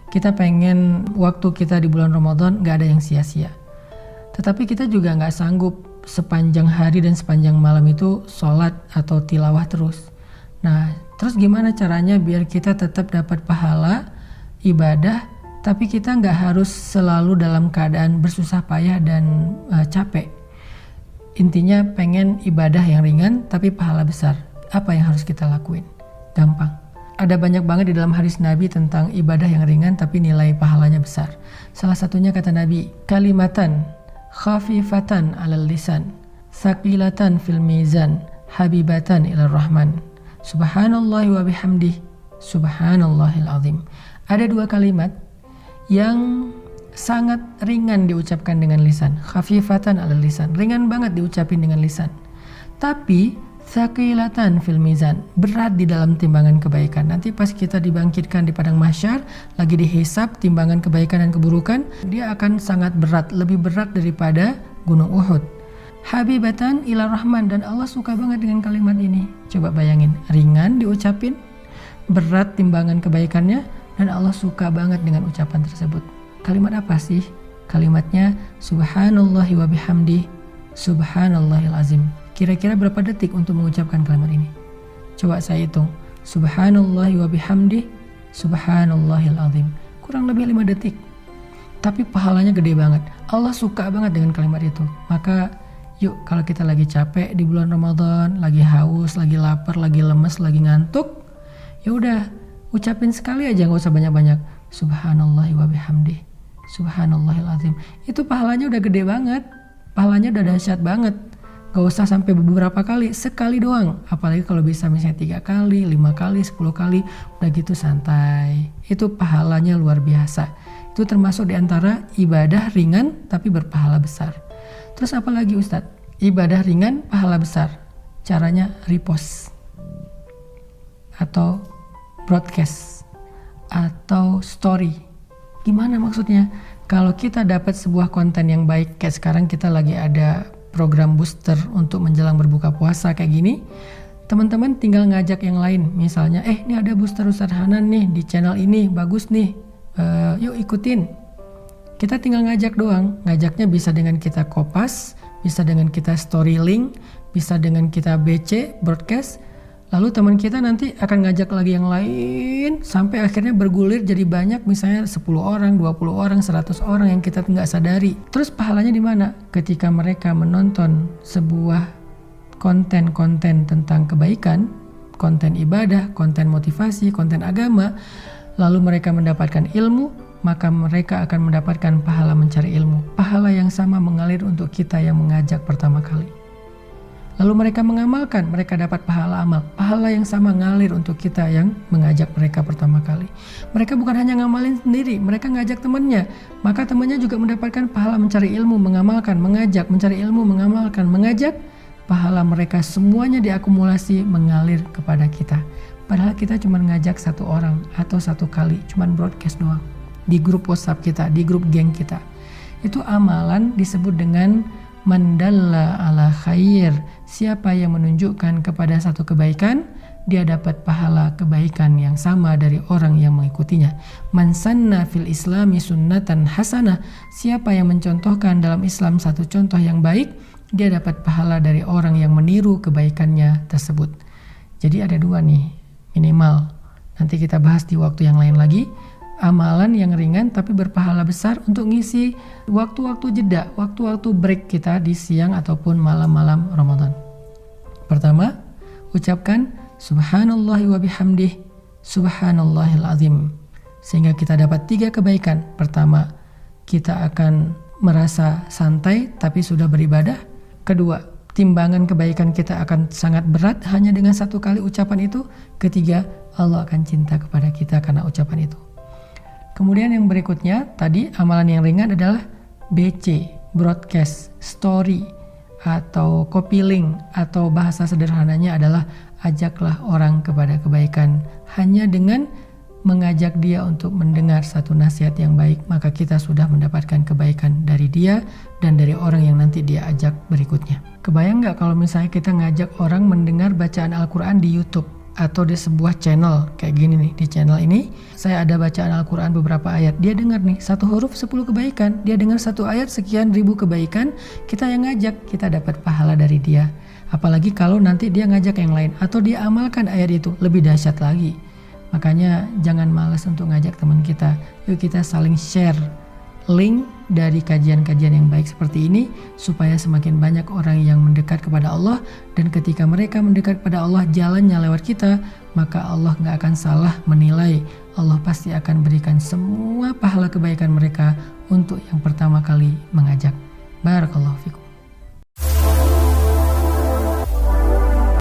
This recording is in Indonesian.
Kita pengen waktu kita di bulan Ramadan gak ada yang sia-sia. Tetapi kita juga gak sanggup sepanjang hari dan sepanjang malam itu sholat atau tilawah terus. Nah, terus gimana caranya biar kita tetap dapat pahala ibadah, tapi kita gak harus selalu dalam keadaan bersusah payah dan capek. Intinya pengen ibadah yang ringan tapi pahala besar. Apa yang harus kita lakuin? Gampang. Ada banyak banget di dalam hadis Nabi tentang ibadah yang ringan tapi nilai pahalanya besar. Salah satunya kata Nabi, kalimatan khafifatan 'alal lisan, tsaqilatan fil mizan, habibatan ilar rahman. Subhanallahi wa bihamdih, subhanallahil azim. Ada dua kalimat yang sangat ringan diucapkan dengan lisan. Khafifatan 'alal lisan, ringan banget diucapin dengan lisan. Tapi tsaqilatan fil mizan, berat di dalam timbangan kebaikan. Nanti pas kita dibangkitkan di padang mahsyar, lagi dihisab timbangan kebaikan dan keburukan, dia akan sangat berat, lebih berat daripada gunung Uhud. Habibatan ila rahman, dan Allah suka banget dengan kalimat ini. Coba bayangin, ringan diucapin, berat timbangan kebaikannya, dan Allah suka banget dengan ucapan tersebut. Kalimat apa sih? Kalimatnya subhanallahi wa bihamdi, subhanallahil azim. Kira-kira berapa detik untuk mengucapkan kalimat ini? Coba saya hitung. Subhanallahi wa bihamdi, subhanallahil azim. Kurang lebih 5 detik. Tapi pahalanya gede banget. Allah suka banget dengan kalimat itu. Maka yuk, kalau kita lagi capek di bulan Ramadan, lagi haus, lagi lapar, lagi lemes, lagi ngantuk, ya udah ucapin sekali aja, nggak usah banyak-banyak. Subhanallahi wa bihamdi, subhanallahil azim. Itu pahalanya udah gede banget. Pahalanya udah dahsyat banget. Gak usah sampai beberapa kali, sekali doang. Apalagi kalau bisa misalnya 3 kali, 5 kali, 10 kali, udah gitu santai. Itu pahalanya luar biasa. Itu termasuk diantara ibadah ringan tapi berpahala besar. Terus apa lagi Ustadz? Ibadah ringan, pahala besar. Caranya repost atau broadcast atau story. Gimana maksudnya? Kalau kita dapat sebuah konten yang baik, kayak sekarang kita lagi ada program booster untuk menjelang berbuka puasa kayak gini, teman-teman tinggal ngajak yang lain. Misalnya, ini ada booster Ustadz Hanan nih di channel ini, bagus nih, yuk ikutin. Kita tinggal ngajak doang. Ngajaknya bisa dengan kita kopas, bisa dengan kita story link, bisa dengan kita BC, broadcast. Lalu teman kita nanti akan ngajak lagi yang lain, sampai akhirnya bergulir jadi banyak, misalnya 10 orang, 20 orang, 100 orang yang kita nggak sadari. Terus pahalanya di mana? Ketika mereka menonton sebuah konten-konten tentang kebaikan, konten ibadah, konten motivasi, konten agama, lalu mereka mendapatkan ilmu, maka mereka akan mendapatkan pahala mencari ilmu. Pahala yang sama mengalir untuk kita yang mengajak pertama kali. Lalu mereka mengamalkan, mereka dapat pahala amal. Pahala yang sama ngalir untuk kita yang mengajak mereka pertama kali. Mereka bukan hanya ngamalin sendiri, mereka ngajak temannya. Maka temannya juga mendapatkan pahala mencari ilmu, mengamalkan, mengajak, mencari ilmu, mengamalkan, mengajak. Pahala mereka semuanya diakumulasi mengalir kepada kita. Padahal kita cuma ngajak 1 orang atau 1 kali, cuma broadcast doang. Di grup WhatsApp kita, di grup geng kita. Itu amalan disebut dengan mandalla ala khair. Siapa yang menunjukkan kepada satu kebaikan, dia dapat pahala kebaikan yang sama dari orang yang mengikutinya. Man sanna fil islami sunnatan hasanah. Siapa yang mencontohkan dalam Islam satu contoh yang baik, dia dapat pahala dari orang yang meniru kebaikannya tersebut. Jadi ada 2 nih minimal. Nanti kita bahas di waktu yang lain lagi. Amalan yang ringan tapi berpahala besar untuk ngisi waktu-waktu jeda, waktu-waktu break kita di siang ataupun malam-malam Ramadan. Pertama, ucapkan subhanallahi wa bihamdih, subhanallahil azim. Sehingga kita dapat 3 kebaikan. Pertama, kita akan merasa santai tapi sudah beribadah. Kedua, timbangan kebaikan kita akan sangat berat hanya dengan 1 kali ucapan itu. Ketiga, Allah akan cinta kepada kita karena ucapan itu. Kemudian yang berikutnya, tadi amalan yang ringan adalah BC, broadcast, story, atau copy link, atau bahasa sederhananya adalah ajaklah orang kepada kebaikan. Hanya dengan mengajak dia untuk mendengar satu nasihat yang baik, maka kita sudah mendapatkan kebaikan dari dia dan dari orang yang nanti dia ajak berikutnya. Kebayang nggak kalau misalnya kita ngajak orang mendengar bacaan Al-Quran di YouTube? atau di sebuah channel kayak gini nih. Di channel ini saya ada bacaan Al-Quran beberapa ayat, dia dengar nih 1 huruf 10 kebaikan, dia dengar 1 ayat sekian ribu kebaikan, kita yang ngajak, kita dapat pahala dari dia. Apalagi kalau nanti dia ngajak yang lain atau dia amalkan ayat itu, lebih dahsyat lagi. Makanya jangan malas untuk ngajak teman kita, yuk kita saling share link dari kajian-kajian yang baik seperti ini supaya semakin banyak orang yang mendekat kepada Allah, dan ketika mereka mendekat kepada Allah jalannya lewat kita, maka Allah gak akan salah menilai. Allah pasti akan berikan semua pahala kebaikan mereka untuk yang pertama kali mengajak. Barakallahu fikum.